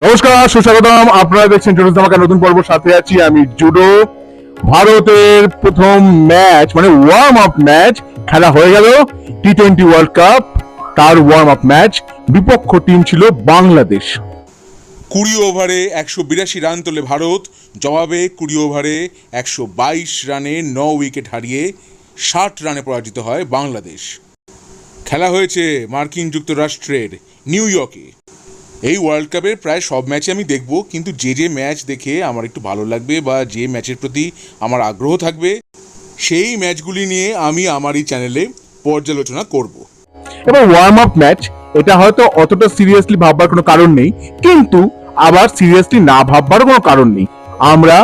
নমস্কার, সুস্বাগতম। আপনারা দেখছেন জুডো ধামাকা নতুন পর্ব। সাথে আছি আমি জুডো। ভারতের প্রথম ম্যাচ মানে ওয়ার্ম আপ ম্যাচ খেলা হয়ে গেল। টি-20 ওয়ার্ল্ড কাপ তার ওয়ার্ম আপ ম্যাচ। বিপক্ষ টিম ছিল বাংলাদেশ। 20 ওভারে 182 রান তোলে ভারত। জবাবে 20 ওভারে 122 রানে 9 উইকেট হারিয়ে 60 রানে পরাজিত হয় বাংলাদেশ। খেলা হয়েছে মার্কিন যুক্তরাষ্ট্রের নিউ ইয়র্কে। এই ওয়ার্ল্ড কাপের প্রায় সব ম্যাচে আমি দেখব, কিন্তু যে ম্যাচ দেখে আমার একটু ভালো লাগবে বা যে ম্যাচের প্রতি আমার আগ্রহ থাকবে সেই ম্যাচগুলি নিয়ে আমি আমার এই চ্যানেলে পর্যালোচনা করব। এবার ওয়ার্ম আপ ম্যাচ, এটা হয়তো অতটা সিরিয়াসলি ভাববার কোনো কারণ নেই, কিন্তু আবার সিরিয়াসলি না ভাববারও কোনো কারণ নেই। আমরা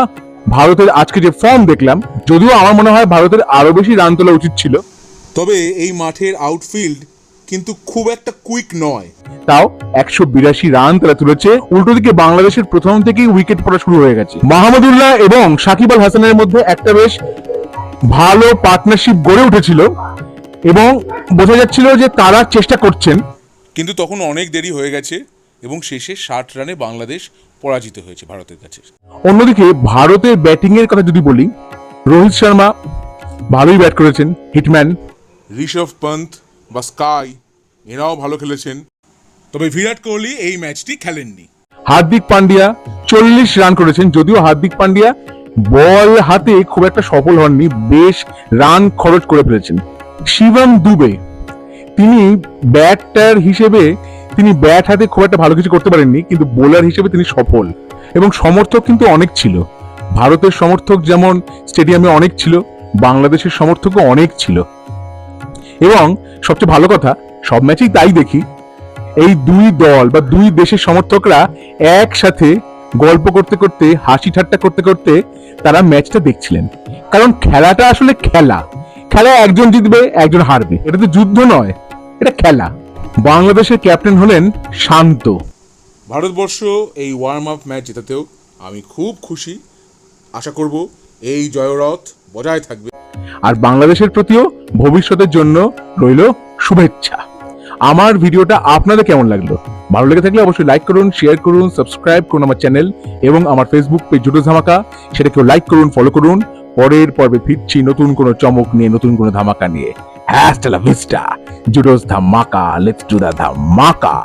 ভারতের আজকে যে ফর্ম দেখলাম, যদিও আমার মনে হয় ভারতের আরো বেশি রান তোলা উচিত ছিল, তবে এই মাঠের আউটফিল্ড কিন্তু খুব একটা কুইক নয়। তাও 182 রান তারা তুলেছে। উল্টো দিকে বাংলাদেশের প্রথম থেকেই উইকেট পড়া শুরু হয়ে গেছে। মাহমুদুল্লাহ এবং সাকিব আল হাসানের মধ্যে একটা বেশ ভালো পার্টনারশিপ গড়ে উঠেছিল এবং বোঝা যাচ্ছিল যে তারা চেষ্টা করছেন, কিন্তু তখন অনেক দেরি হয়ে গেছে এবং শেষে 60 রানে বাংলাদেশ পরাজিত হয়েছে ভারতের কাছে। অন্যদিকে ভারতের ব্যাটিং এর কথা যদি বলি, রোহিত শর্মা ভালোই ব্যাট করেছেন, হিটম্যান। ঋষভ পন্থ বা স্কাই এরাও ভালো খেলেছেন, তবে বিরাট কোহলি এই ম্যাচটি খেলেননি। হার্দিক পান্ডিয়া 40 রান করেছেন, যদিও হার্দিক পান্ডিয়া বল হাতে খুব একটা সফল হননি, বেশ রান খরচ করে ফেলেছেন। শিবম দুবে তিনি ব্যাটার হিসেবে তিনি ব্যাট হাতে খুব একটা ভালো কিছু করতে পারেননি, কিন্তু বোলার হিসেবে তিনি সফল। এবং সমর্থক কিন্তু অনেক ছিল। ভারতের সমর্থক যেমন স্টেডিয়ামে অনেক ছিল, বাংলাদেশের সমর্থকও অনেক ছিল। এবং সবচেয়ে ভালো কথা, সব ম্যাচেই তাই দেখি, এই দুই দল বা দুই দেশের সমর্থকরা একসাথে গল্প করতে করতে, হাসি ঠাট্টা করতে করতে তারা ম্যাচটা দেখছিলেন। কারণ খেলাটা আসলে খেলা, খেলায় একজন জিতবে একজন হারবে, এটা তো যুদ্ধ নয়, এটা খেলা। বাংলাদেশের ক্যাপ্টেন হলেন শান্ত। ভারতবর্ষ এই ওয়ার্ম আপ ম্যাচ জেতাতেও আমি খুব খুশি। আশা করব এই জয়রথ বজায় থাকবে। আর বাংলাদেশের প্রতিও ভবিষ্যতের জন্য রইল শুভেচ্ছা। আমার ভিডিওটা আপনাদের কেমন লাগলো? ভালো লেগে থাকলে অবশ্যই লাইক করুন, শেয়ার করুন, সাবস্ক্রাইব করুন আমার চ্যানেল এবং আমার ফেসবুক পেজ জুডো ধামাকা, সেটাকেও লাইক করুন, ফলো করুন। পরের পর্বে ফিরছি নতুন কোনো চমক নিয়ে, নতুন কোনো ধামাকা নিয়ে। হ্যাস্টালা ভিস্টা, জুডোস ধামাকা, লেটস ডু দ্য ধামাকা।